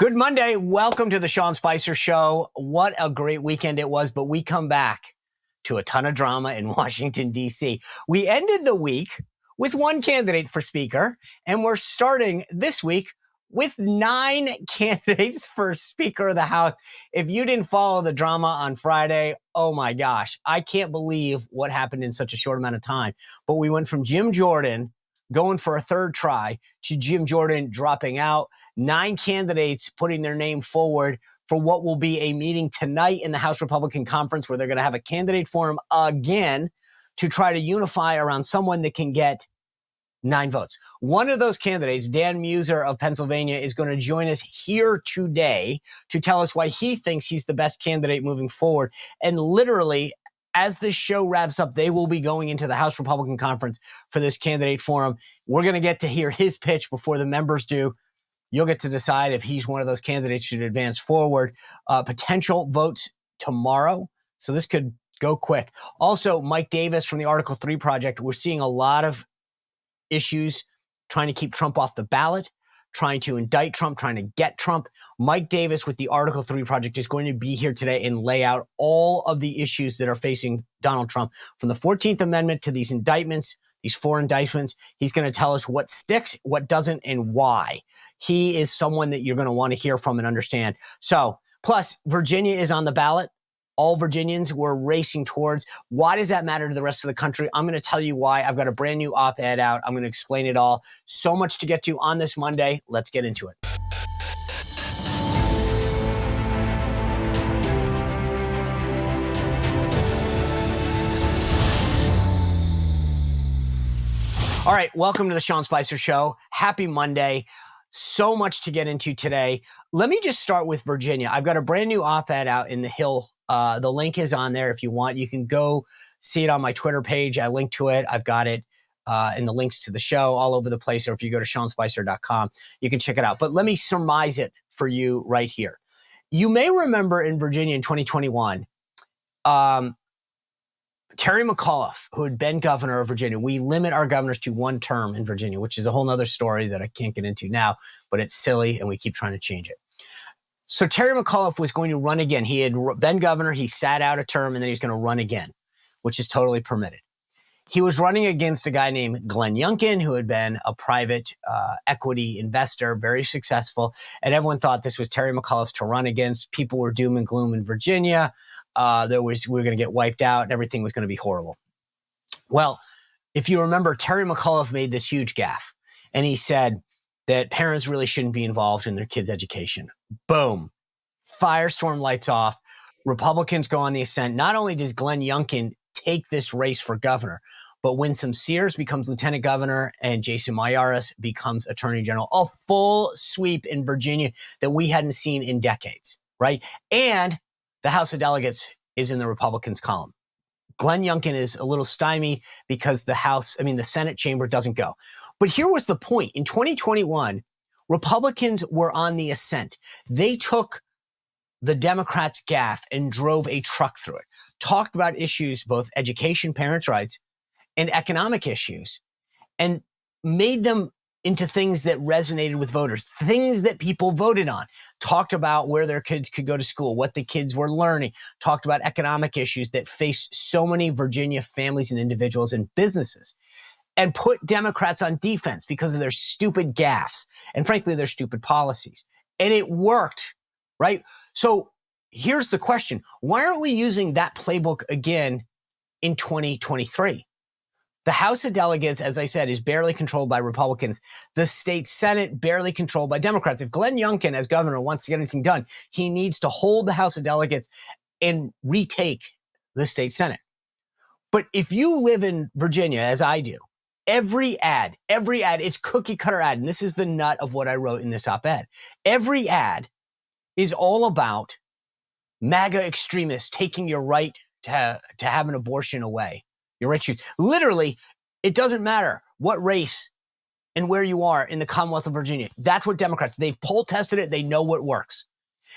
Good Monday. Welcome to the Sean Spicer Show. What a great weekend it was, but we come back to a ton of drama in Washington, D.C. We ended the week with one candidate for Speaker, and we're starting this week with 9 candidates for Speaker of the House. If you didn't follow the drama on Friday, oh my gosh, I can't believe what happened in such a short amount of time. But we went from Jim Jordan going for a third try to Jim Jordan dropping out. 9 candidates putting their name forward for what will be a meeting tonight in the House Republican Conference, where they're going to have a candidate forum again to try to unify around someone that can get 9 votes. One of those candidates, Dan Meuser of Pennsylvania, is going to join us here today to tell us why he thinks he's the best candidate moving forward. And literally, as this show wraps up, they will be going into the House Republican Conference for this candidate forum. We're going to get to hear his pitch before the members do. You'll get to decide if he's one of those candidates should advance forward. Potential votes tomorrow, so this could go quick. Also, Mike Davis from the Article 3 Project. We're seeing a lot of issues trying to keep Trump off the ballot, trying to indict Trump, trying to get Trump. Mike Davis with the Article 3 Project is going to be here today and lay out all of the issues that are facing Donald Trump, from the 14th Amendment to these indictments, these 4 indictments. He's going to tell us what sticks, what doesn't, and why. He is someone that you're going to want to hear from and understand. So, plus, Virginia is on the ballot. All Virginians were racing towards. Why does that matter to the rest of the country? I'm going to tell you why. I've got a brand new op-ed out. I'm going to explain it all. So much to get to on this Monday. Let's get into it. All right, welcome to the Sean Spicer Show. Happy Monday. So much to get into today. Let me just start with Virginia. I've got a brand new op-ed out in the Hill. The link is on there if you want. You can go see it on my Twitter page. I linked to it. I've got it in the links to the show all over the place. Or if you go to SeanSpicer.com, you can check it out. But let me surmise it for you right here. You may remember in Virginia in 2021, Terry McAuliffe, who had been governor of Virginia. We limit our governors to 1 term in Virginia, which is a whole nother story that I can't get into now, but it's silly and we keep trying to change it. So Terry McAuliffe was going to run again. He had been governor. He sat out a term and then he was going to run again, which is totally permitted. He was running against a guy named Glenn Youngkin, who had been a private equity investor, very successful. And everyone thought this was Terry McAuliffe to run against. People were doom and gloom in Virginia. We were going to get wiped out and everything was going to be horrible. Well, if you remember, Terry McAuliffe made this huge gaffe, and he said that parents really shouldn't be involved in their kids' education. Boom. Firestorm lights off. Republicans go on the ascent. Not only does Glenn Youngkin take this race for governor, but Winsome Sears becomes lieutenant governor and Jason Miyares becomes attorney general. A full sweep in Virginia that we hadn't seen in decades, right? And the House of Delegates is in the Republicans' column. Glenn Youngkin is a little stymied because the Senate chamber doesn't go. But here was the point. In 2021, Republicans were on the ascent. They took the Democrats' gaffe and drove a truck through it, talked about issues, both education, parents' rights, and economic issues, and made them into things that resonated with voters, things that people voted on, talked about where their kids could go to school, what the kids were learning, talked about economic issues that face so many Virginia families and individuals and businesses, and put Democrats on defense because of their stupid gaffes and, frankly, their stupid policies. And it worked, right? So here's the question. Why aren't we using that playbook again in 2023? The House of Delegates, as I said, is barely controlled by Republicans. The state Senate barely controlled by Democrats. If Glenn Youngkin, as governor, wants to get anything done, he needs to hold the House of Delegates and retake the state Senate. But if you live in Virginia, as I do, every ad, it's cookie cutter ad. And this is the nut of what I wrote in this op-ed. Every ad is all about MAGA extremists taking your right to have an abortion away. Your right to choose. Literally, it doesn't matter what race and where you are in the Commonwealth of Virginia. That's what Democrats, they've poll tested it. They know what works.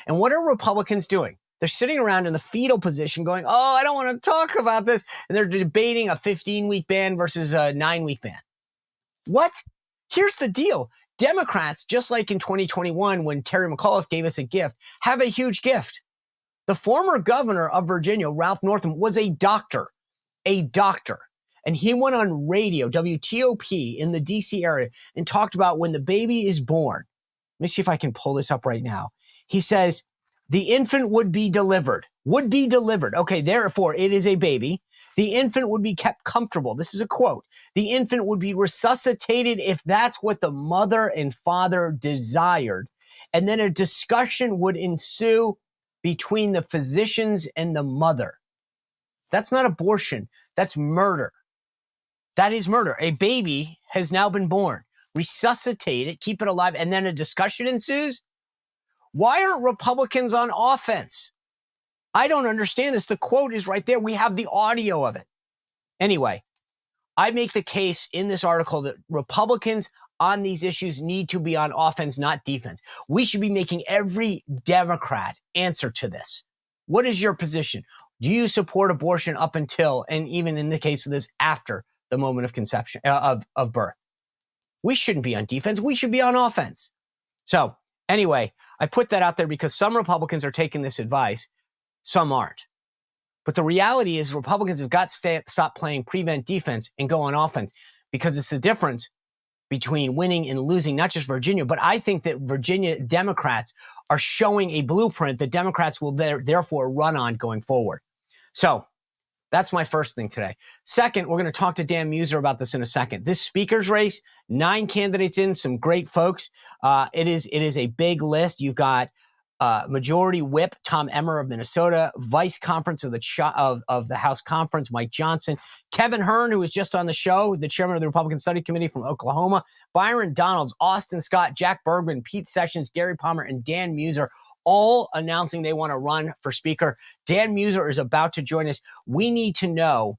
And what are Republicans doing? They're sitting around in the fetal position going, oh, I don't want to talk about this. And they're debating a 15-week ban versus a 9-week ban. What? Here's the deal. Democrats, just like in 2021 when Terry McAuliffe gave us a gift, have a huge gift. The former governor of Virginia, Ralph Northam, was a doctor. And he went on radio, WTOP, in the DC area and talked about when the baby is born. Let me see if I can pull this up right now. He says, the infant would be delivered. Okay, therefore, it is a baby. The infant would be kept comfortable. This is a quote. The infant would be resuscitated if that's what the mother and father desired. And then a discussion would ensue between the physicians and the mother. That's not abortion. That's murder. That is murder. A baby has now been born. Resuscitate it, keep it alive, and then a discussion ensues? Why aren't Republicans on offense? I don't understand this. The quote is right there. We have the audio of it. Anyway, I make the case in this article that Republicans on these issues need to be on offense, not defense. We should be making every Democrat answer to this. What is your position? Do you support abortion up until, and even in the case of this, after the moment of conception, of birth? We shouldn't be on defense. We should be on offense. So anyway, I put that out there because some Republicans are taking this advice. Some aren't. But the reality is Republicans have got to stop playing prevent defense and go on offense, because it's the difference between winning and losing, not just Virginia, but I think that Virginia Democrats are showing a blueprint that Democrats will therefore run on going forward. So that's my first thing today. Second, we're going to talk to Dan Meuser about this in a second. This speaker's race, 9 candidates in, some great folks. It is a big list. You've got Majority Whip Tom Emmer of Minnesota, Vice Conference of the House Conference Mike Johnson, Kevin Hern, who was just on the show, the chairman of the Republican Study Committee from Oklahoma, Byron Donalds, Austin Scott, Jack Bergman, Pete Sessions, Gary Palmer, and Dan Meuser, all announcing they want to run for speaker. Dan Meuser is about to join us. We need to know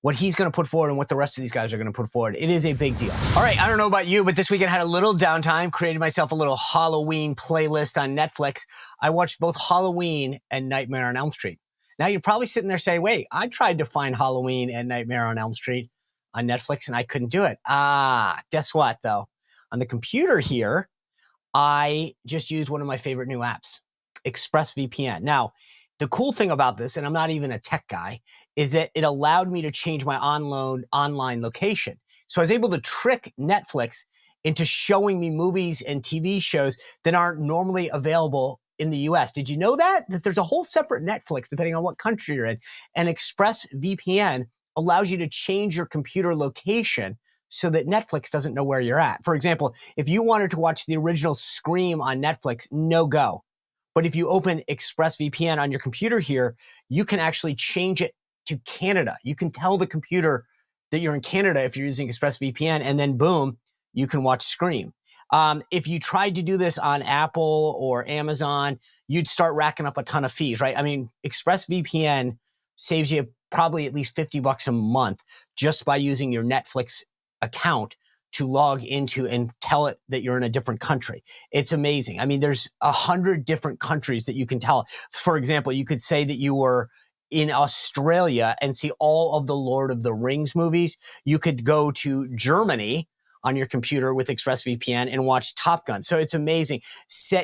what he's going to put forward and what the rest of these guys are going to put forward. It is a big deal. All right, I don't know about you, but this weekend I had a little downtime, created myself a little Halloween playlist on Netflix. I watched both Halloween and Nightmare on Elm Street. Now you're probably sitting there saying, wait, I tried to find Halloween and Nightmare on Elm Street on Netflix and I couldn't do it. Guess what though? On the computer here, I just used one of my favorite new apps, ExpressVPN. Now, the cool thing about this, and I'm not even a tech guy, is that it allowed me to change my online location. So I was able to trick Netflix into showing me movies and TV shows that aren't normally available in the US. Did you know that? That there's a whole separate Netflix depending on what country you're in. And ExpressVPN allows you to change your computer location so that Netflix doesn't know where you're at. For example, if you wanted to watch the original Scream on Netflix, no go. But if you open ExpressVPN on your computer here, you can actually change it to Canada. You can tell the computer that you're in Canada if you're using ExpressVPN, and then boom, you can watch Scream. If you tried to do this on Apple or Amazon, you'd start racking up a ton of fees, right? I mean, ExpressVPN saves you probably at least $50 a month just by using your Netflix account to log into and tell it that you're in a different country. It's amazing. I mean, there's 100 different countries that you can tell. For example, you could say that you were in Australia and see all of the Lord of the Rings movies. You could go to Germany on your computer with ExpressVPN and watch Top Gun. So it's amazing.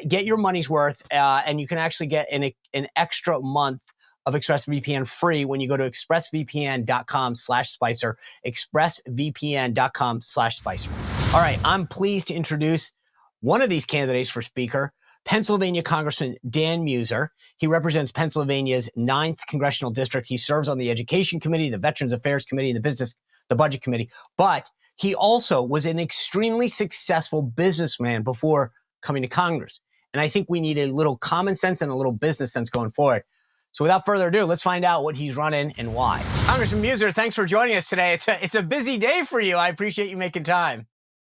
Get your money's worth, and you can actually get an extra month of ExpressVPN free when you go to expressvpn.com/Spicer, expressvpn.com/Spicer. All right, I'm pleased to introduce one of these candidates for speaker, Pennsylvania Congressman Dan Meuser. He represents Pennsylvania's 9th congressional district. He serves on the Education Committee, the Veterans Affairs Committee, and the Budget Committee. But he also was an extremely successful businessman before coming to Congress. And I think we need a little common sense and a little business sense going forward. So without further ado, let's find out what he's running and why. Congressman Meuser, thanks for joining us today. It's a busy day for you. I appreciate you making time.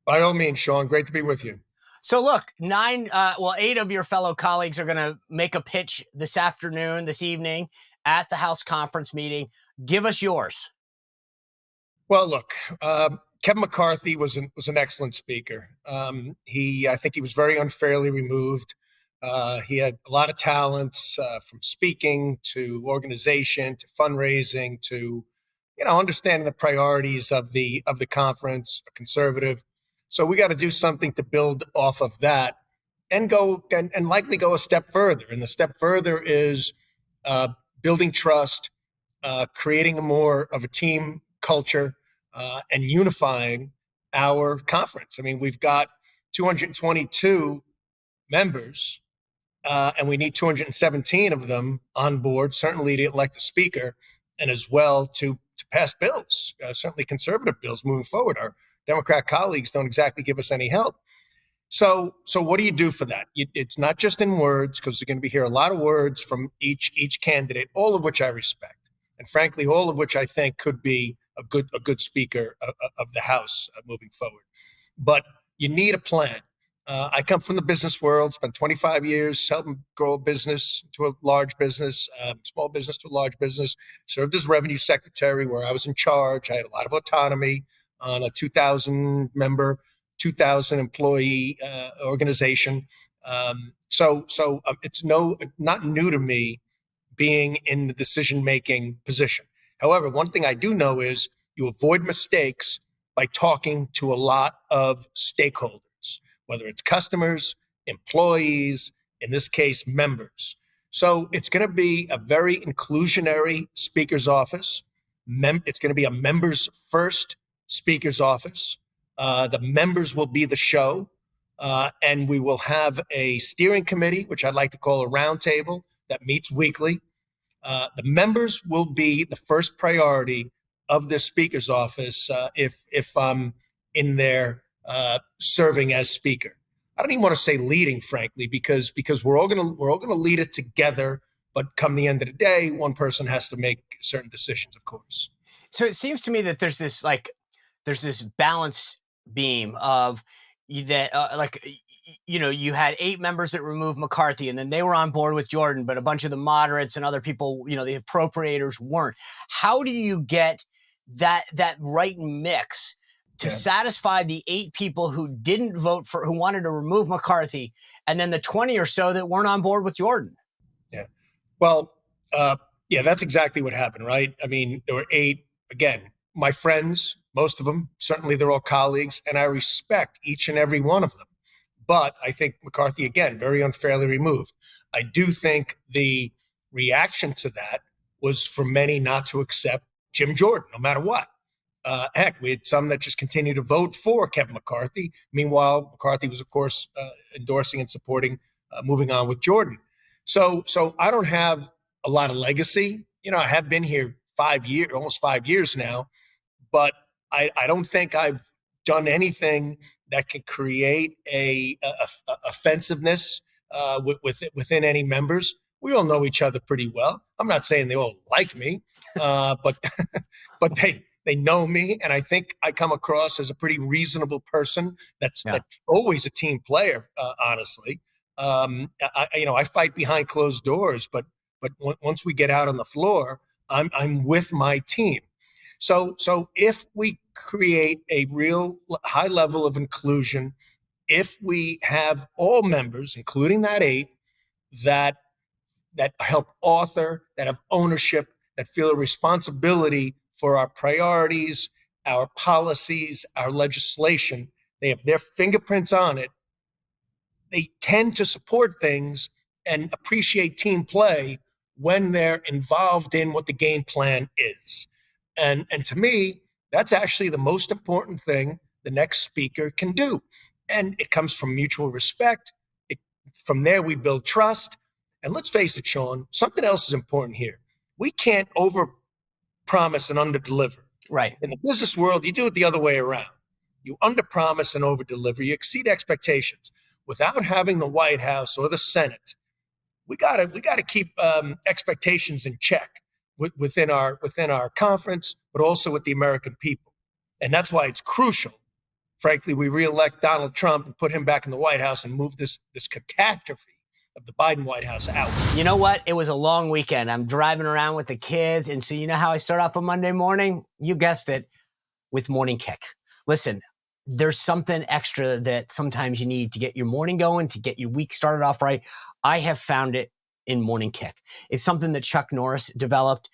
By all means, Sean, great to be with you. So look, 8 of your fellow colleagues are going to make a pitch this evening at the House conference meeting. Give us yours. Well, look, Kevin McCarthy was an excellent speaker. I think he was very unfairly removed. He had a lot of talents, from speaking to organization to fundraising to, understanding the priorities of the conference, a conservative. So we got to do something to build off of that and likely go a step further. And the step further is building trust, creating more of a team culture, and unifying our conference. I mean, we've got 222 members, and we need 217 of them on board, certainly to elect a speaker, and as well to pass bills, certainly conservative bills moving forward. Our Democrat colleagues don't exactly give us any help. So what do you do for that? It's not just in words, because you're going to be hearing a lot of words from each candidate, all of which I respect, and frankly, all of which I think could be a good speaker of the House moving forward. But you need a plan. I come from the business world, spent 25 years helping grow a business to a large business, small business to a large business, served as revenue secretary where I was in charge. I had a lot of autonomy on a 2,000 member, 2,000 employee organization. So it's not new to me being in the decision-making position. However, one thing I do know is you avoid mistakes by talking to a lot of stakeholders, whether it's customers, employees, in this case, members. So it's going to be a very inclusionary speaker's office. It's going to be a members first speaker's office. The members will be the show. And we will have a steering committee, which I'd like to call a roundtable, that meets weekly. The members will be the first priority of this speaker's office if I'm in there serving as speaker. I don't even want to say leading, frankly, because we're all gonna lead it together. But come the end of the day, one person has to make certain decisions, of course. So it seems to me that there's this balance beam of that, you had 8 members that removed McCarthy, and then they were on board with Jordan, but a bunch of the moderates and other people, the appropriators weren't. How do you get that right mix to satisfy the 8 people who didn't vote who wanted to remove McCarthy, and then the 20 or so that weren't on board with Jordan? Yeah. Well, that's exactly what happened, right? I mean, there were 8, again, my friends, most of them, certainly they're all colleagues, and I respect each and every one of them. But I think McCarthy, again, very unfairly removed. I do think the reaction to that was for many not to accept Jim Jordan, no matter what. Heck, we had some that just continued to vote for Kevin McCarthy. Meanwhile, McCarthy was, of course, endorsing and supporting moving on with Jordan. So I don't have a lot of legacy. I have been here almost 5 years now, but I don't think I've done anything that could create a offensiveness within any members. We all know each other pretty well. I'm not saying they all like me, but they know me, and I think I come across as a pretty reasonable person. That's always a team player, honestly. I fight behind closed doors, but once we get out on the floor, I'm with my team. So if we create a real high level of inclusion, if we have all members, including that 8, that help author, that have ownership, that feel a responsibility for our priorities, our policies, our legislation, they have their fingerprints on it, they tend to support things and appreciate team play when they're involved in what the game plan is. And to me, that's actually the most important thing the next speaker can do. And it comes from mutual respect. From there, we build trust. And let's face it, Sean, something else is important here. We can't over-promise and under-deliver. Right. In the business world, you do it the other way around. You under-promise and over-deliver. You exceed expectations. Without having the White House or the Senate, we gotta keep expectations in check within our conference, but also with the American people. And that's why it's crucial. Frankly, we reelect Donald Trump and put him back in the White House and move this catastrophe of the Biden White House out. You know what? It was a long weekend. I'm driving around with the kids. And so you know how I start off on Monday morning? You guessed it, with Morning Kick. Listen, there's something extra that sometimes you need to get your morning going, to get your week started off right. I have found it in Morning Kick. It's something that Chuck Norris developed.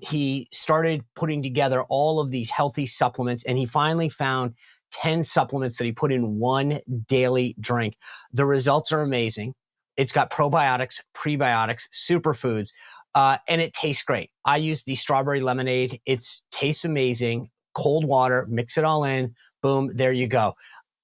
He started putting together all of these healthy supplements, and he finally found 10 supplements that he put in one daily drink. The results are amazing. It's got probiotics, prebiotics, superfoods, and it tastes great. I use the strawberry lemonade. It tastes amazing. Cold water, mix it all in. Boom, there you go.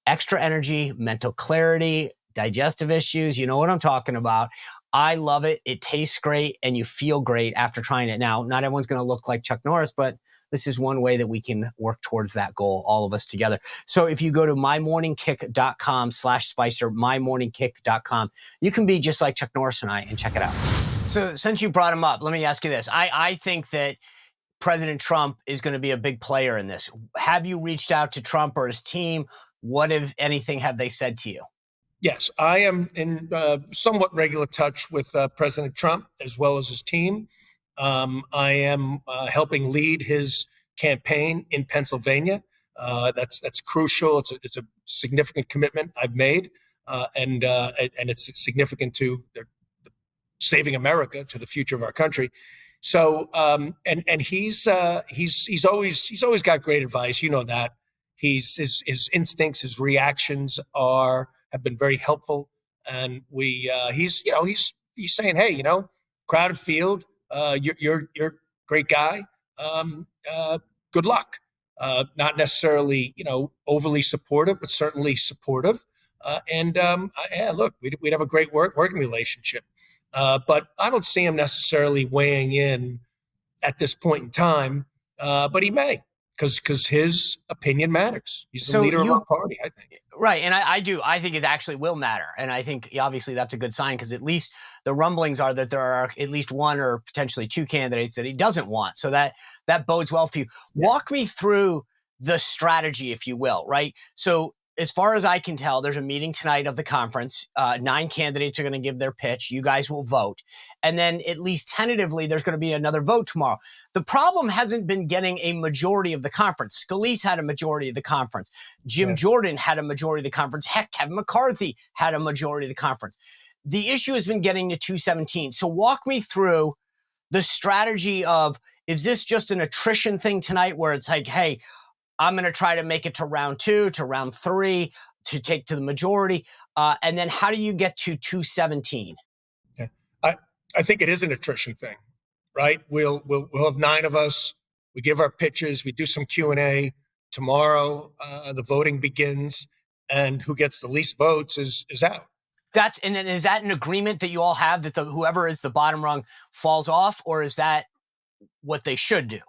Extra energy, mental clarity, digestive issues. You know what I'm talking about. I love it. It tastes great and you feel great after trying it. Now, not everyone's going to look like Chuck Norris, but this is one way that we can work towards that goal, all of us together. So if you go to mymorningkick.com/Spicer, mymorningkick.com, you can be just like Chuck Norris and I and check it out. So since you brought him up, let me ask you this. I think that President Trump is going to be a big player in this. Have you reached out to Trump or his team? What, if anything, have they said to you? Yes, I am in somewhat regular touch with President Trump as well as his team. I am helping lead his campaign in Pennsylvania. That's crucial. It's a significant commitment I've made, and it's significant to saving America, to the future of our country. So, and he's always got great advice. You know that. His instincts, his reactions have been very helpful, and he's saying, hey, crowded field, you're a great guy. Good luck. Not necessarily overly supportive, but certainly supportive. Look, we'd have a great working relationship. But I don't see him necessarily weighing in at this point in time. But he may. Because his opinion matters. He's the leader of our party, I think. Right, and I do. I think it actually will matter. And I think, obviously, that's a good sign because at least the rumblings are that there are at least one or potentially two candidates that he doesn't want. So that bodes well for you. Yeah. Walk me through the strategy, if you will, right? So as far as I can tell, there's a meeting tonight of the conference. 9 candidates are going to give their pitch. You guys will vote. And then at least tentatively, there's going to be another vote tomorrow. The problem hasn't been getting a majority of the conference. Scalise had a majority of the conference. Jim Jordan had a majority of the conference. Heck, Kevin McCarthy had a majority of the conference. The issue has been getting to 217. So walk me through the strategy of, is this just an attrition thing tonight where it's like, hey, I'm going to try to make it to round 2, to round 3, to take to the majority. And then how do you get to 217? Yeah. I think it is an attrition thing, right? We'll have 9 of us. We give our pitches. We do some Q&A. Tomorrow, the voting begins, and who gets the least votes is out. And then is that an agreement that you all have that whoever is the bottom rung falls off, or is that what they should do?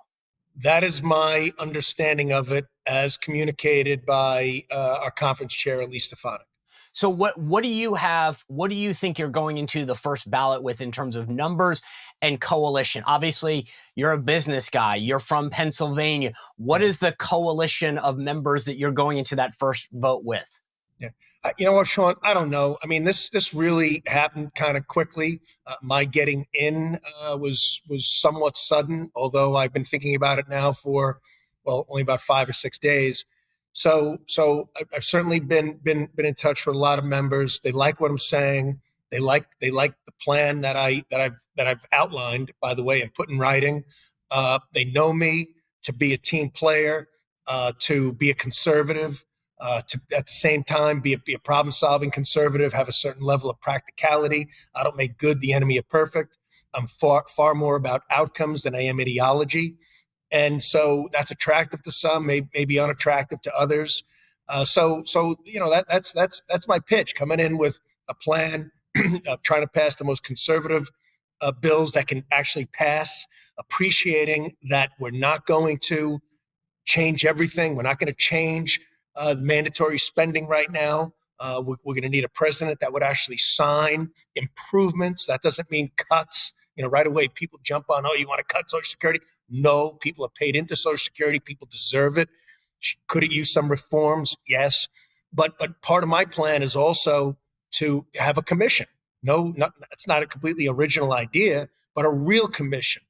That is my understanding of it as communicated by our conference chair, Elise Stefanik. So what do you have? What do you think you're going into the first ballot with in terms of numbers and coalition? Obviously, you're a business guy. You're from Pennsylvania. What is the coalition of members that you're going into that first vote with? Yeah. You know what, Sean? I don't know. I mean, this really happened kind of quickly. My getting in was somewhat sudden, although I've been thinking about it now for, only about 5 or 6 days. So I've certainly been in touch with a lot of members. They like what I'm saying. They like the plan that I've outlined, by the way, and put in writing. They know me to be a team player, to be a conservative. To at the same time be a problem-solving conservative, have a certain level of practicality. I don't make good the enemy of perfect. I'm far more about outcomes than I am ideology, and so that's attractive to some, maybe unattractive to others. So that's my pitch, coming in with a plan of trying to pass the most conservative bills that can actually pass, appreciating that we're not going to change everything. We're not going to change mandatory spending right now. We're going to need a president that would actually sign improvements. That doesn't mean cuts. Right away, people jump on, you want to cut Social Security? No, people are paid into Social Security. People deserve it. Could it use some reforms? Yes. But part of my plan is also to have a commission. It's not a completely original idea, but a real commission,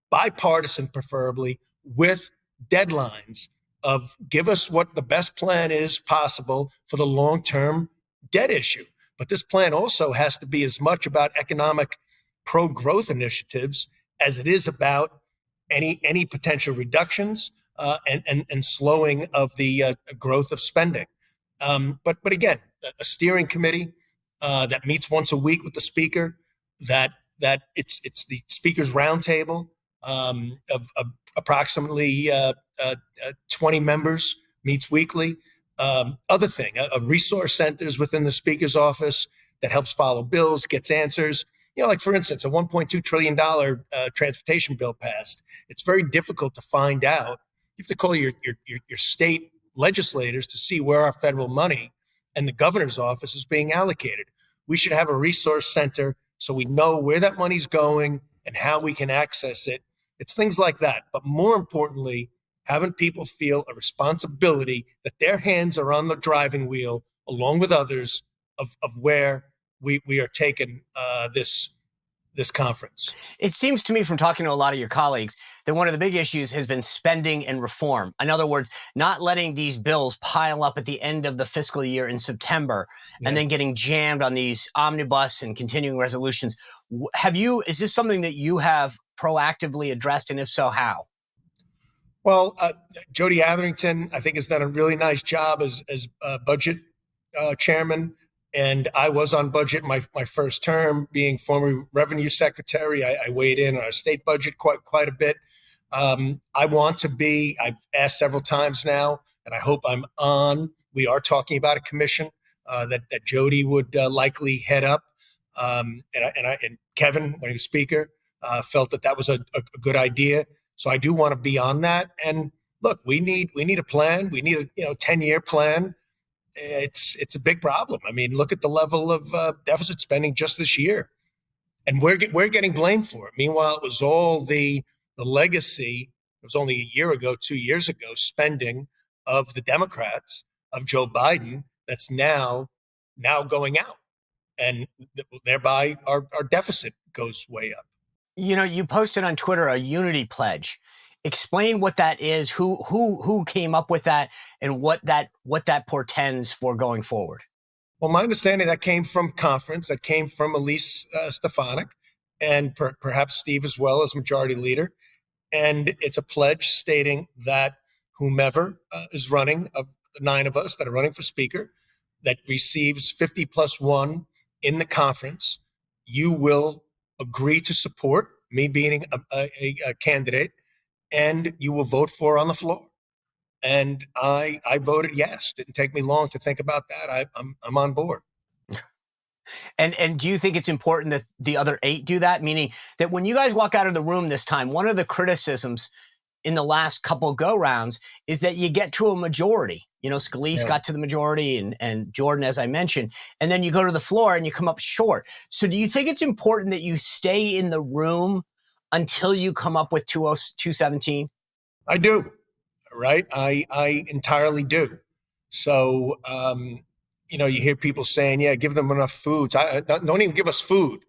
bipartisan preferably, with deadlines of give us what the best plan is possible for the long-term debt issue. But this plan also has to be as much about economic pro-growth initiatives as it is about any potential reductions and slowing of the growth of spending. But again, a steering committee that meets once a week with the speaker, that it's the speaker's roundtable of approximately 20 members, meets weekly. Other thing, a resource centers within the speaker's office that helps follow bills, gets answers. Like for instance, a $1.2 trillion transportation bill passed. It's very difficult to find out. You have to call your state legislators to see where our federal money and the governor's office is being allocated. We should have a resource center so we know where that money's going and how we can access it. It's things like that. But more importantly, having people feel a responsibility that their hands are on the driving wheel along with others of where we are taking this conference. It seems to me from talking to a lot of your colleagues that one of the big issues has been spending and reform. In other words, not letting these bills pile up at the end of the fiscal year in September and then getting jammed on these omnibus and continuing resolutions. Is this something that you have proactively addressed, and if so, how? Well, Jody Atherington, I think, has done a really nice job as budget chairman. And I was on budget my first term, being former revenue secretary. I weighed in on our state budget quite a bit. I want to be, I've asked several times now, and I hope I'm on. We are talking about a commission that Jody would likely head up. And Kevin, when he was speaker, felt that was a good idea. So I do want to be on that. And look, we need a plan. We need a 10-year plan. It's a big problem. I mean, look at the level of deficit spending just this year, and we're getting blamed for it. Meanwhile, it was all the legacy. It was only a year ago, 2 years ago, spending of the Democrats, of Joe Biden, that's now going out, and thereby our deficit goes way up. You posted on Twitter a unity pledge. Explain what that is, who came up with that, and what that portends for going forward. Well, my understanding that came from conference, that came from Elise Stefanik, and perhaps Steve as well as majority leader. And it's a pledge stating that whomever is running, of the 9 of us that are running for speaker, that receives 50+1 in the conference, you will agree to support me being a candidate, and you will vote for on the floor. And I voted yes. Didn't take me long to think about that. I'm on board. And do you think it's important that the other 8 do that? Meaning that when you guys walk out of the room this time, one of the criticisms in the last couple go rounds is that you get to a majority. Scalise got to the majority and Jordan, as I mentioned, and then you go to the floor and you come up short. So do you think it's important that you stay in the room until you come up with 217? I do, right? I entirely do. So, you hear people saying, yeah, give them enough food. Don't even give us food.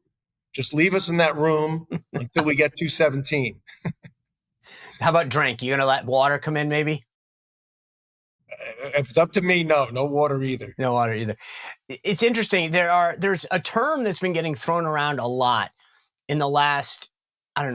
Just leave us in that room until we get 217. How about drink? You going to let water come in maybe? If it's up to me, no water either. No water either. It's interesting. There's a term that's been getting thrown around a lot in the last,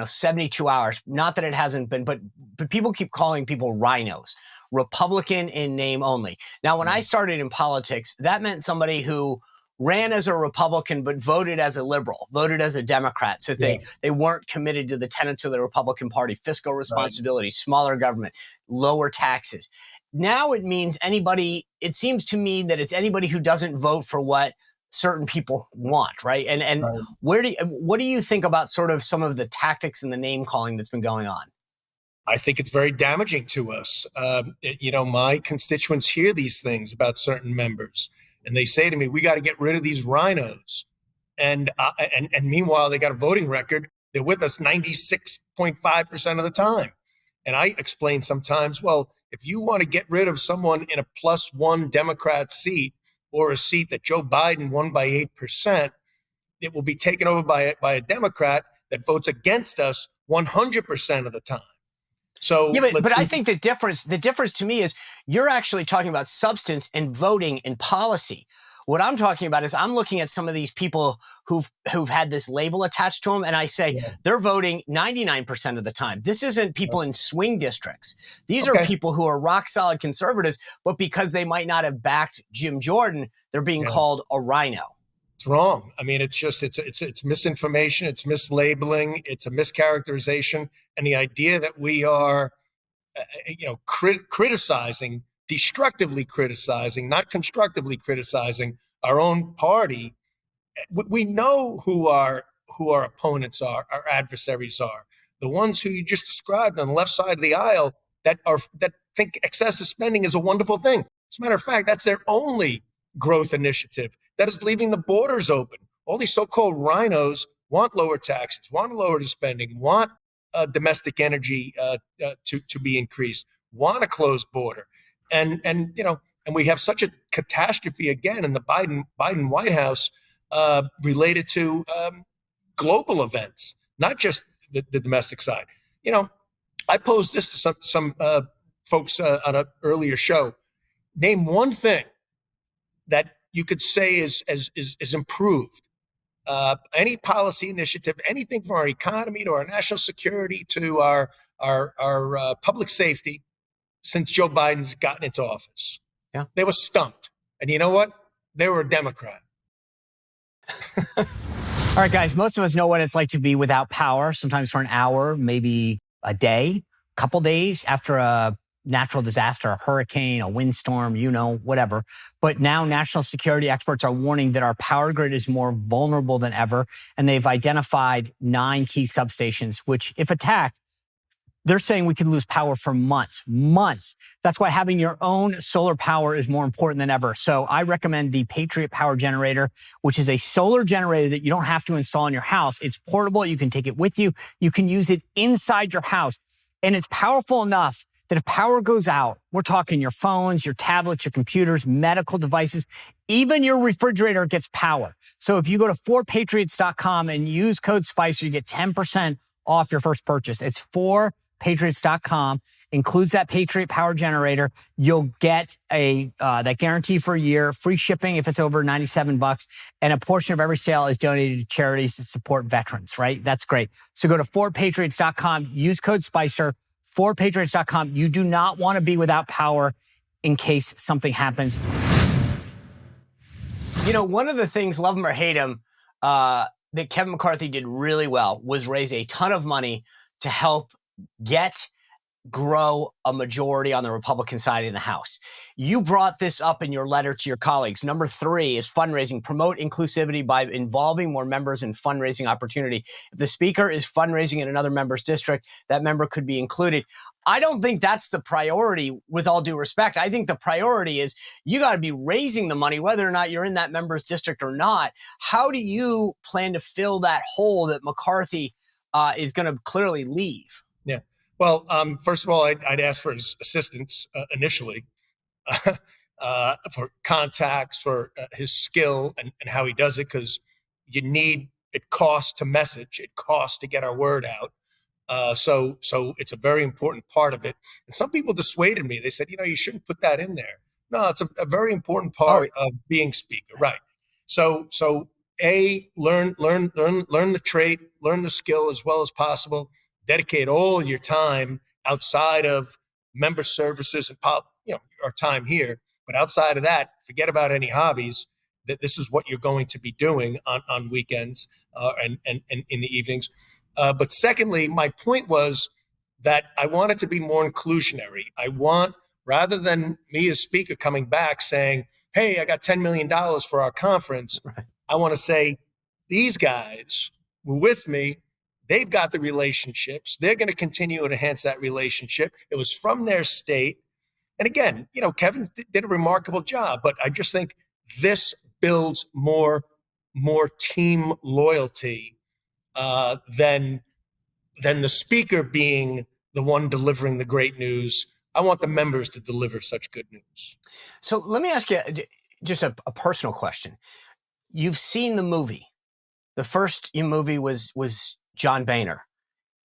72 hours. Not that it hasn't been, but people keep calling people rhinos, Republican in name only. Now, when I started in politics, that meant somebody who ran as a Republican, but voted as a liberal, voted as a Democrat. So they weren't committed to the tenets of the Republican Party, fiscal responsibility, smaller government, lower taxes. Now it means anybody, it seems to me that it's anybody who doesn't vote for what certain people want, right? And right. What do you think about sort of some of the tactics and the name calling that's been going on? I think it's very damaging to us. My constituents hear these things about certain members, and they say to me, "We got to get rid of these rhinos." And meanwhile, they got a voting record. They're with us 96.5% of the time. And I explain sometimes, well, if you want to get rid of someone in a +1 Democrat seat, or a seat that Joe Biden won by 8%, it will be taken over by a Democrat that votes against us 100% of the time. So, but I think the difference to me is you're actually talking about substance and voting and policy. What I'm talking about is I'm looking at some of these people who've had this label attached to them, and I say they're voting 99% of the time. This isn't people in swing districts. These are people who are rock solid conservatives, but because they might not have backed Jim Jordan, they're being called a rhino. It's wrong. I mean, it's just it's misinformation, it's mislabeling, it's a mischaracterization, and the idea that we are, criticizing, destructively criticizing, not constructively criticizing our own party. We know who our opponents are, our adversaries are, the ones who you just described on the left side of the aisle that think excessive spending is a wonderful thing. As a matter of fact, that's their only growth initiative. That is leaving the borders open. All these so-called rhinos want lower taxes, want lower spending, want domestic energy to be increased, want a closed border, and we have such a catastrophe again in the Biden White House related to global events, not just the domestic side. I posed this to some folks on an earlier show. Name one thing that you could say is improved. Any policy initiative, anything from our economy to our national security to our public safety since Joe Biden's gotten into office. Yeah. They were stumped. And you know what? They were a Democrat. All right, guys, most of us know what it's like to be without power, sometimes for an hour, maybe a day, a couple days after a natural disaster, a hurricane, a windstorm, whatever. But now national security experts are warning that our power grid is more vulnerable than ever. And they've identified 9 key substations, which if attacked, they're saying we could lose power for months. That's why having your own solar power is more important than ever. So I recommend the Patriot Power Generator, which is a solar generator that you don't have to install in your house. It's portable. You can take it with you. You can use it inside your house. And it's powerful enough that if power goes out, we're talking your phones, your tablets, your computers, medical devices, even your refrigerator gets power. So if you go to 4patriots.com and use code SPICER, you get 10% off your first purchase. It's 4patriots.com, includes that Patriot Power Generator. You'll get that guarantee for a year, free shipping if it's over $97, and a portion of every sale is donated to charities that support veterans, right? That's great. So go to 4patriots.com, use code SPICER, 4patriots.com. You do not want to be without power in case something happens. One of the things, love him or hate him, that Kevin McCarthy did really well was raise a ton of money to help grow a majority on the Republican side in the House. You brought this up in your letter to your colleagues. Number 3 is fundraising. Promote inclusivity by involving more members in fundraising opportunity. If the speaker is fundraising in another member's district, that member could be included. I don't think that's the priority, with all due respect. I think the priority is you got to be raising the money, whether or not you're in that member's district or not. How do you plan to fill that hole that McCarthy is going to clearly leave? Yeah. Well, first of all, I'd ask for his assistance initially for contacts, for his skill and how he does it, because it costs to message, it costs to get our word out. So it's a very important part of it. And some people dissuaded me. They said, you shouldn't put that in there. No, it's a very important part of being speaker. Right. So learn the trait, learn the skill as well as possible. Dedicate all your time outside of member services and our time here. But outside of that, forget about any hobbies. That this is what you're going to be doing on weekends and in the evenings. But secondly, my point was that I want it to be more inclusionary. I want, rather than me as speaker coming back saying, hey, I got $10 million for our conference, right, I want to say, these guys were with me. They've got the relationships. They're going to continue to enhance that relationship. It was from their state. And again, Kevin did a remarkable job, but I just think this builds more team loyalty than the speaker being the one delivering the great news. I want the members to deliver such good news. So let me ask you just a personal question. You've seen the movie. The first movie was John Boehner.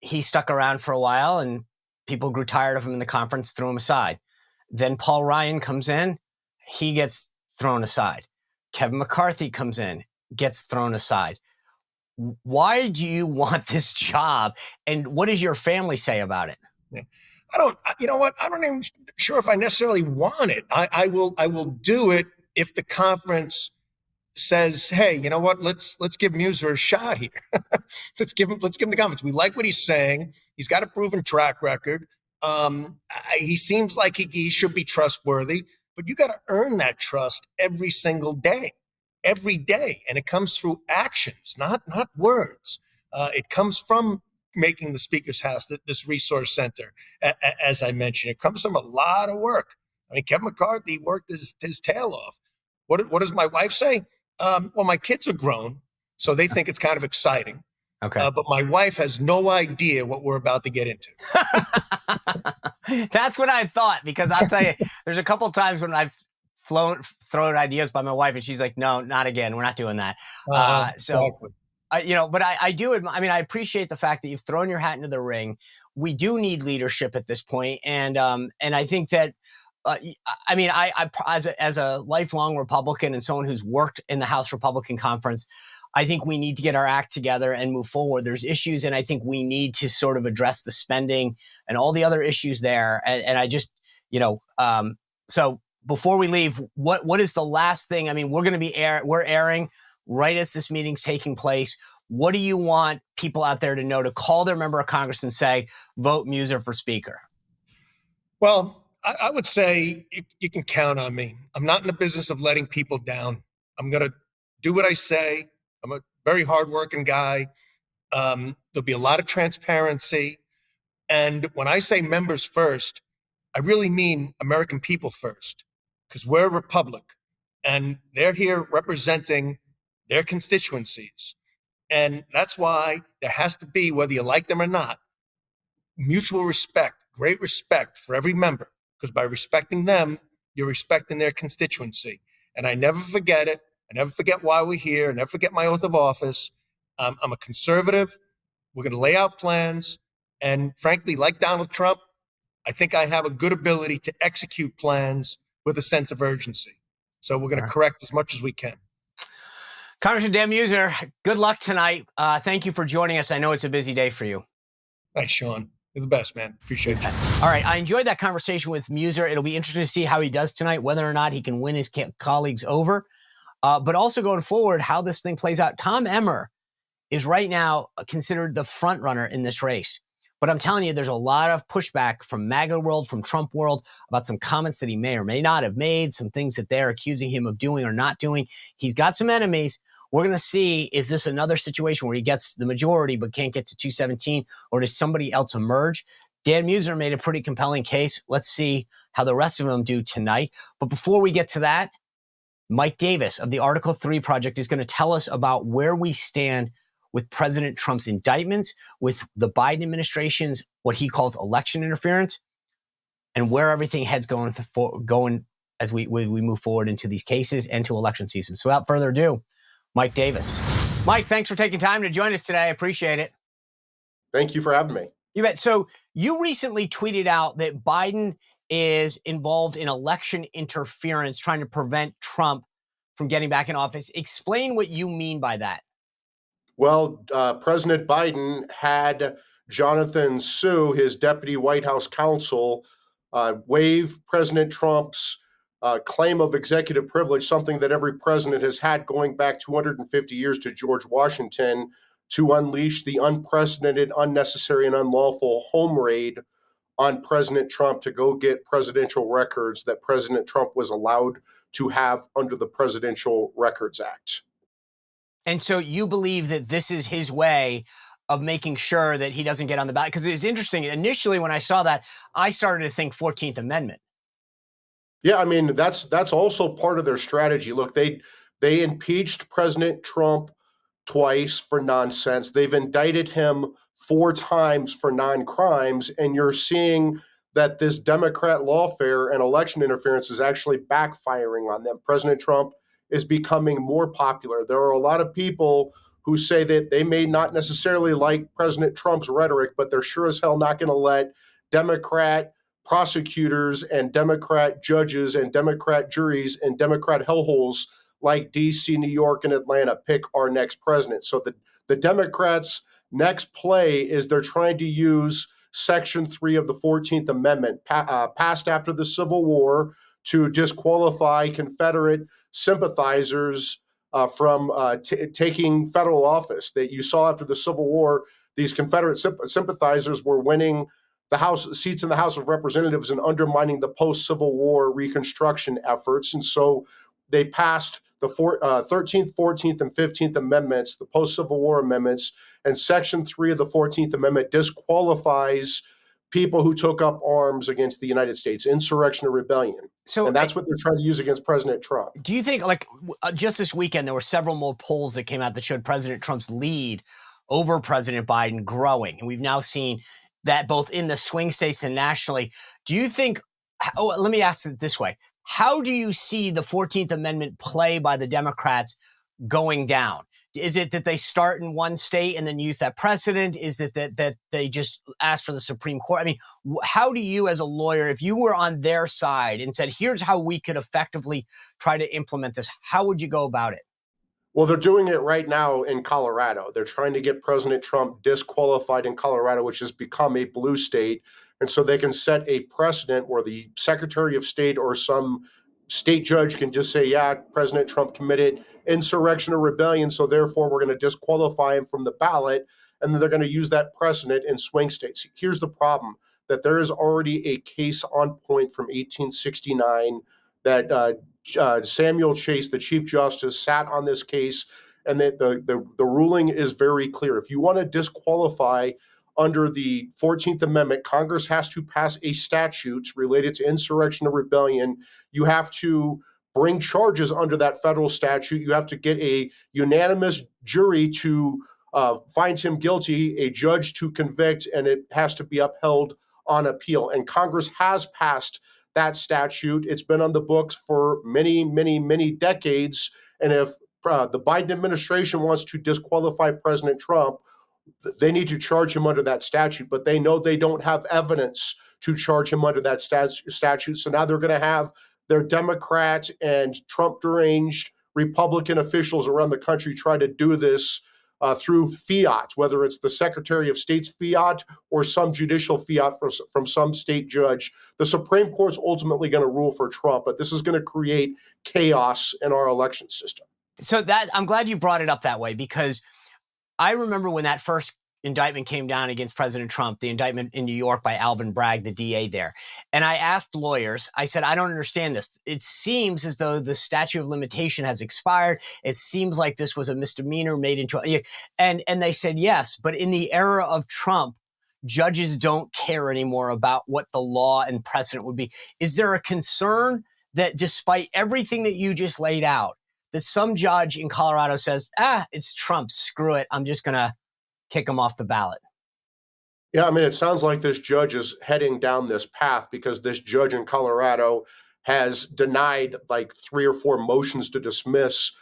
He stuck around for a while and people grew tired of him in the conference, threw him aside. Then Paul Ryan comes in, he gets thrown aside. Kevin McCarthy comes in, gets thrown aside. Why do you want this job? And what does your family say about it? Yeah. You know what? I don't even sure if I necessarily want it. I will do it if the conference says, hey, you know what? Let's give Meuser a shot here. let's give him the conference. We like what he's saying. He's got a proven track record. He seems like he should be trustworthy, but you got to earn that trust every single day, and it comes through actions, not words. It comes from making the Speaker's House this resource center, as I mentioned. It comes from a lot of work. I mean, Kevin McCarthy worked his tail off. What does my wife say? Well, my kids are grown, so they think it's kind of exciting. Okay. But my wife has no idea what we're about to get into. That's what I thought, because I'll tell you, there's a couple times when I've thrown ideas by my wife, and she's like, "No, not again. We're not doing that." Exactly. But I do. I mean, I appreciate the fact that you've thrown your hat into the ring. We do need leadership at this point, and I think that. I mean, I as a lifelong Republican and someone who's worked in the House Republican Conference, I think we need to get our act together and move forward. There's issues, and I think we need to sort of address the spending and all the other issues there. And I just, so before we leave, what is the last thing? I mean, we're going to be we're airing right as this meeting's taking place. What do you want people out there to know to call their member of Congress and say, vote Meuser for Speaker? Well, I would say you can count on me. I'm not in the business of letting people down. I'm going to do what I say. I'm a very hardworking guy. There'll be a lot of transparency. And when I say members first, I really mean American people first, because we're a republic and they're here representing their constituencies. And that's why there has to be, whether you like them or not, mutual respect, great respect for every member. Because by respecting them, you're respecting their constituency. And I never forget it. I never forget why we're here. I never forget my oath of office. I'm a conservative. We're going to lay out plans. And frankly, like Donald Trump, I think I have a good ability to execute plans with a sense of urgency. So we're going to correct as much as we can. Congressman Dan Meuser, good luck tonight. Thank you for joining us. I know it's a busy day for you. Thanks, Sean. You're the best, man. Appreciate you. All right. I enjoyed that conversation with Meuser. It'll be interesting to see how he does tonight, whether or not he can win his colleagues over, but also going forward, how this thing plays out. Tom Emmer is right now considered the front runner in this race. But I'm telling you, there's a lot of pushback from MAGA world, from Trump world, about some comments that he may or may not have made, some things that they're accusing him of doing or not doing. He's got some enemies. We're going to see, is this another situation where he gets the majority but can't get to 217, or does somebody else emerge? Dan Meuser made a pretty compelling case. Let's see how the rest of them do tonight. But before we get to that, Mike Davis of the Article 3 Project is going to tell us about where we stand with President Trump's indictments, with the Biden administration's what he calls election interference, and where everything heads going as we move forward into these cases and to election season. So without further ado, Mike Davis. Mike, thanks for taking time to join us today. I appreciate it. Thank you for having me. You bet. So you recently tweeted out that Biden is involved in election interference, trying to prevent Trump from getting back in office. Explain what you mean by that. Well, President Biden had Jonathan Sue, his deputy White House counsel, waive President Trump's claim of executive privilege, something that every president has had going back 250 years to George Washington, to unleash the unprecedented, unnecessary, and unlawful home raid on President Trump to go get presidential records that President Trump was allowed to have under the Presidential Records Act. And so you believe that this is his way of making sure that he doesn't get on the ballot? Because it's interesting. Initially, when I saw that, I started to think 14th Amendment. Yeah, I mean, that's also part of their strategy. Look, they impeached President Trump twice for nonsense. They've indicted him 4 times for non-crimes, and you're seeing that this Democrat lawfare and election interference is actually backfiring on them. President Trump is becoming more popular. There are a lot of people who say that they may not necessarily like President Trump's rhetoric, but they're sure as hell not going to let Democrat prosecutors and Democrat judges and Democrat juries and Democrat hellholes like DC, New York, and Atlanta pick our next president. So the Democrats' next play is they're trying to use Section 3 of the 14th Amendment, passed after the Civil War, to disqualify Confederate sympathizers from taking federal office. That you saw after the Civil War, these Confederate sympathizers were winning the seats in the House of Representatives and undermining the post-Civil War Reconstruction efforts. And so they passed the 13th, 14th, and 15th Amendments, the post-Civil War amendments, and Section 3 of the 14th Amendment disqualifies people who took up arms against the United States, insurrection or rebellion. And that's what they're trying to use against President Trump. Do you think, like, just this weekend, there were several more polls that came out that showed President Trump's lead over President Biden growing? And we've now seen that both in the swing states and nationally. Do you think, let me ask it this way. How do you see the 14th Amendment play by the Democrats going down? Is it that they start in one state and then use that precedent? Is it that they just ask for the Supreme Court? I mean, how do you, as a lawyer, if you were on their side and said, here's how we could effectively try to implement this, how would you go about it? Well, they're doing it right now in Colorado. They're trying to get President Trump disqualified in Colorado, which has become a blue state. And so they can set a precedent where the Secretary of State or some state judge can just say, yeah, President Trump committed insurrection or rebellion, so therefore we're going to disqualify him from the ballot. And then they're going to use that precedent in swing states. Here's the problem, that there is already a case on point from 1869 that Samuel Chase, the Chief Justice, sat on this case, and that the ruling is very clear. If you want to disqualify under the 14th Amendment, Congress has to pass a statute related to insurrection or rebellion. You have to bring charges under that federal statute. You have to get a unanimous jury to find him guilty, a judge to convict, and it has to be upheld on appeal. And Congress has passed that statute. It's been on the books for many, many, many decades. And if the Biden administration wants to disqualify President Trump, they need to charge him under that statute, but they know they don't have evidence to charge him under that statute. So now they're going to have their Democrat and Trump deranged Republican officials around the country try to do this through fiat, whether it's the Secretary of State's fiat or some judicial fiat from some state judge. The Supreme Court's ultimately going to rule for Trump, but this is going to create chaos in our election system. So that I'm glad you brought it up that way, because I remember when that first indictment came down against President Trump, the indictment in New York by Alvin Bragg, the DA there. And I asked lawyers, I said, I don't understand this. It seems as though the statute of limitation has expired. It seems like this was a misdemeanor made into and they said, yes, but in the era of Trump, judges don't care anymore about what the law and precedent would be. Is there a concern that despite everything that you just laid out, that some judge in Colorado says, it's Trump, screw it, I'm just going to kick him off the ballot? Yeah, I mean, it sounds like this judge is heading down this path because this judge in Colorado has denied like 3 or 4 motions to dismiss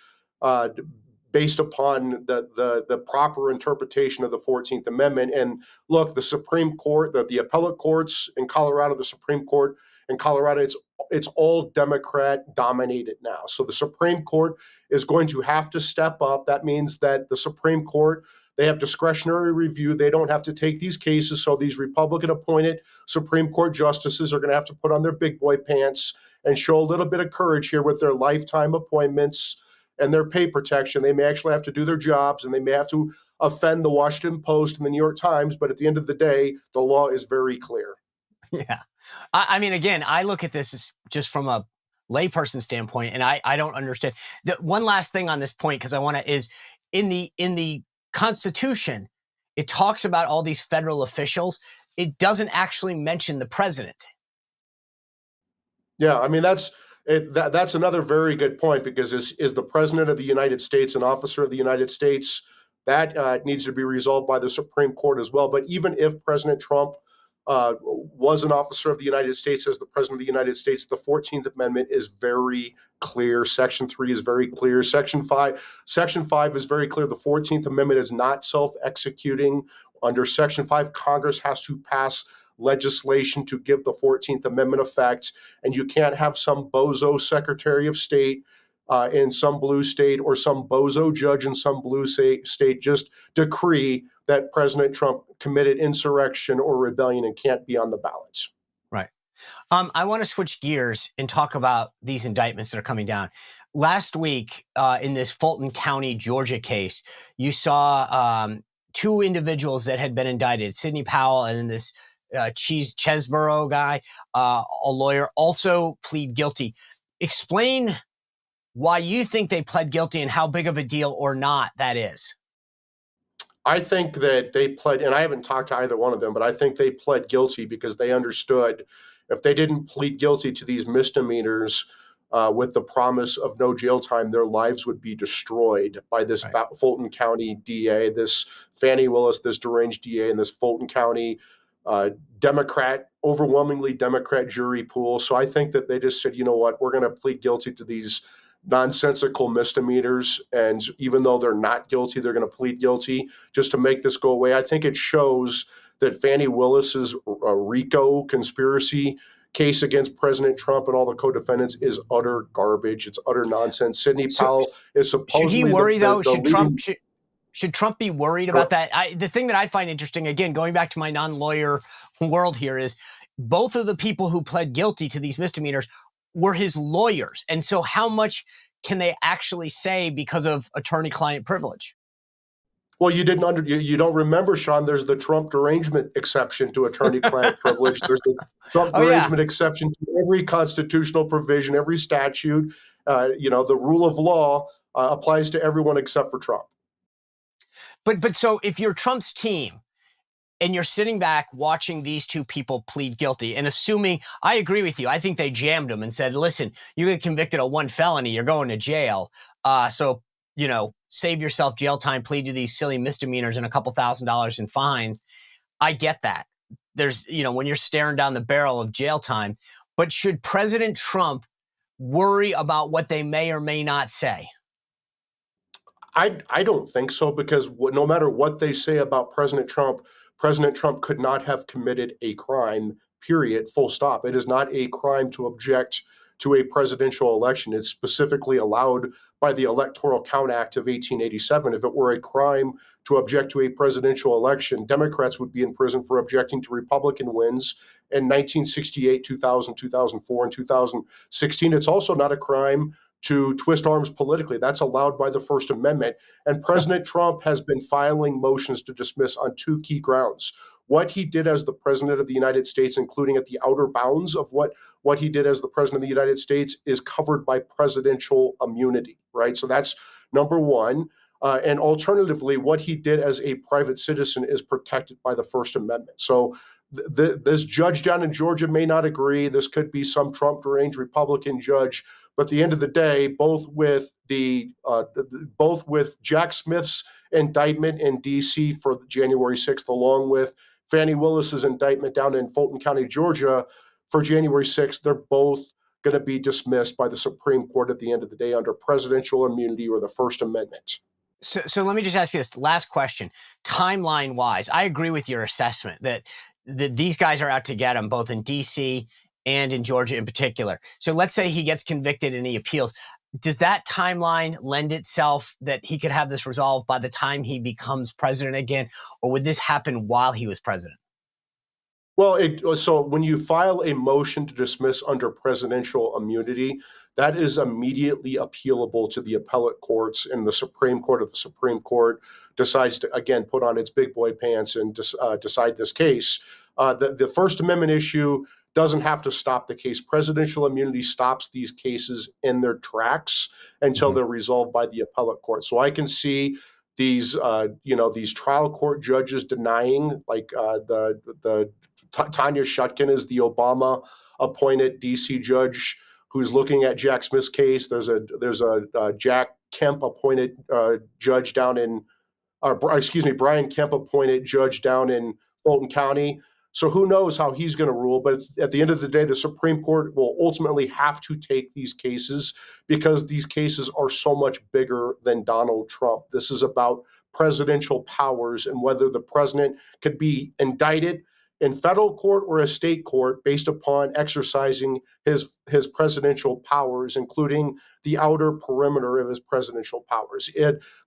based upon the proper interpretation of the 14th Amendment. And look, the Supreme Court, the appellate courts in Colorado, the Supreme Court in Colorado, it's all Democrat dominated now. So the Supreme Court is going to have to step up. That means that the Supreme Court, they have discretionary review. They don't have to take these cases. So these Republican appointed Supreme Court justices are going to have to put on their big boy pants and show a little bit of courage here with their lifetime appointments and their pay protection. They may actually have to do their jobs, and they may have to offend the Washington Post and the New York Times. But at the end of the day, the law is very clear. Yeah. I mean, again, I look at this as just from a layperson standpoint, and I don't understand. One last thing on this point, because I want to, is in the Constitution, it talks about all these federal officials. It doesn't actually mention the president. Yeah, I mean, that's another very good point, because is the president of the United States an officer of the United States? That needs to be resolved by the Supreme Court as well. But even if President Trump was an officer of the United States as the president of the United States, the 14th Amendment is very clear. Section 3 is very clear. Section 5 is very clear. The 14th Amendment is not self-executing. Under Section 5, Congress has to pass legislation to give the 14th Amendment effect, and you can't have some bozo Secretary of State in some blue state or some bozo judge in some blue state just decree that President Trump committed insurrection or rebellion and can't be on the ballots. Right. I want to switch gears and talk about these indictments that are coming down. Last week, in this Fulton County, Georgia case, you saw two individuals that had been indicted, Sidney Powell and then this Chesborough guy, a lawyer, also plead guilty. Explain why you think they pled guilty and how big of a deal or not that is. I think that they pled, and I haven't talked to either one of them, but I think they pled guilty because they understood if they didn't plead guilty to these misdemeanors with the promise of no jail time, their lives would be destroyed by this Fulton County DA, this Fani Willis, this deranged DA, and this Fulton County overwhelmingly Democrat jury pool. So I think that they just said, you know what, we're going to plead guilty to these nonsensical misdemeanors. And even though they're not guilty, they're going to plead guilty just to make this go away. I think it shows that Fani Willis's RICO conspiracy case against President Trump and all the co-defendants is utter garbage. It's utter nonsense. Sidney Powell is supposedly— Should he worry, though? Should Trump be worried about that? The thing that I find interesting, again, going back to my non-lawyer world here, is both of the people who pled guilty to these misdemeanors were his lawyers. And so how much can they actually say because of attorney-client privilege? Well, you don't remember, Sean, there's the Trump derangement exception to attorney-client privilege. There's the Trump derangement exception to every constitutional provision, every statute. The rule of law applies to everyone except for Trump. But so if you're Trump's team and you're sitting back watching these two people plead guilty and assuming, I agree with you, I think they jammed them and said, listen, you get convicted of one felony, you're going to jail. So, save yourself jail time, plead to these silly misdemeanors and a couple $1,000s in fines. I get that. There's, when you're staring down the barrel of jail time. But should President Trump worry about what they may or may not say? I don't think so, because no matter what they say about President Trump could not have committed a crime, period, full stop. It is not a crime to object to a presidential election. It's specifically allowed by the Electoral Count Act of 1887. If it were a crime to object to a presidential election, Democrats would be in prison for objecting to Republican wins in 1968, 2000, 2004, and 2016. It's also not a crime to twist arms politically. That's allowed by the First Amendment. And President Trump has been filing motions to dismiss on two key grounds. What he did as the president of the United States, including at the outer bounds of what he did as the president of the United States, is covered by presidential immunity, right? So that's number one. And alternatively, what he did as a private citizen is protected by the First Amendment. So this judge down in Georgia may not agree. This could be some Trump deranged Republican judge. But at the end of the day, both with Jack Smith's indictment in D.C. for January 6th, along with Fani Willis's indictment down in Fulton County, Georgia, for January 6th, they're both going to be dismissed by the Supreme Court at the end of the day under presidential immunity or the First Amendment. So let me just ask you this last question. Timeline-wise, I agree with your assessment that these guys are out to get him, both in D.C. and in Georgia in particular. So let's say he gets convicted and he appeals. Does that timeline lend itself that he could have this resolved by the time he becomes president again? Or would this happen while he was president? Well, so when you file a motion to dismiss under presidential immunity, that is immediately appealable to the appellate courts, and the Supreme Court of the Supreme Court decides to, again, put on its big boy pants and decide this case. The First Amendment issue doesn't have to stop the case. Presidential immunity stops these cases in their tracks until they're resolved by the appellate court. So I can see these trial court judges denying, like Tanya Chutkan is the Obama appointed DC judge who's looking at Jack Smith's case. There's a Jack Kemp appointed judge down in, Brian Kemp appointed judge down in Fulton County. So who knows how he's going to rule? But at the end of the day, the Supreme Court will ultimately have to take these cases because these cases are so much bigger than Donald Trump. This is about presidential powers and whether the president could be indicted, in federal court or a state court based upon exercising his presidential powers, including the outer perimeter of his presidential powers.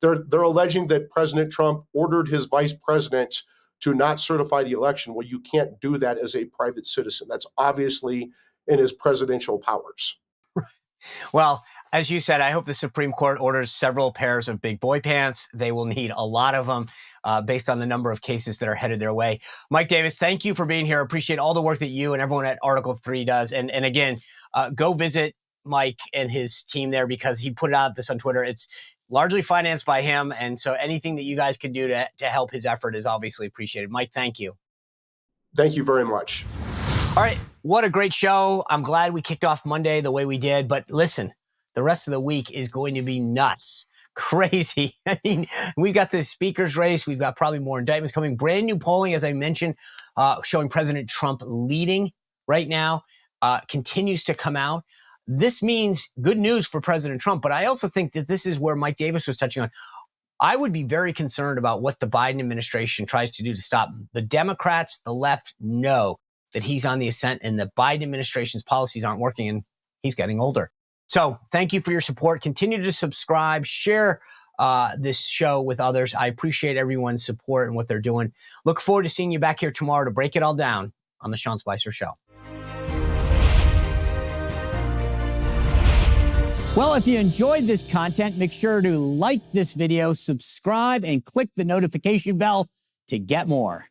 They're alleging that President Trump ordered his vice president to not certify the election. Well, you can't do that as a private citizen. That's obviously in his presidential powers. Well, as you said, I hope the Supreme Court orders several pairs of big boy pants. They will need a lot of them based on the number of cases that are headed their way. Mike Davis, thank you for being here. Appreciate all the work that you and everyone at Article 3 does. And again, go visit Mike and his team there because he put out this on Twitter. It's largely financed by him. And so anything that you guys can do to help his effort is obviously appreciated. Mike, thank you. Thank you very much. All right. What a great show. I'm glad we kicked off Monday the way we did. But listen, the rest of the week is going to be nuts. Crazy. I mean, we've got this speaker's race. We've got probably more indictments coming. Brand new polling, as I mentioned, showing President Trump leading right now, continues to come out. This means good news for President Trump. But I also think that this is where Mike Davis was touching on. I would be very concerned about what the Biden administration tries to do to stop him. The Democrats, the left, know that he's on the ascent and the Biden administration's policies aren't working and he's getting older. So thank you for your support. Continue to subscribe, share this show with others. I appreciate everyone's support and what they're doing. Look forward to seeing you back here tomorrow to break it all down on the Sean Spicer Show. Well, if you enjoyed this content, make sure to like this video, subscribe, and click the notification bell to get more.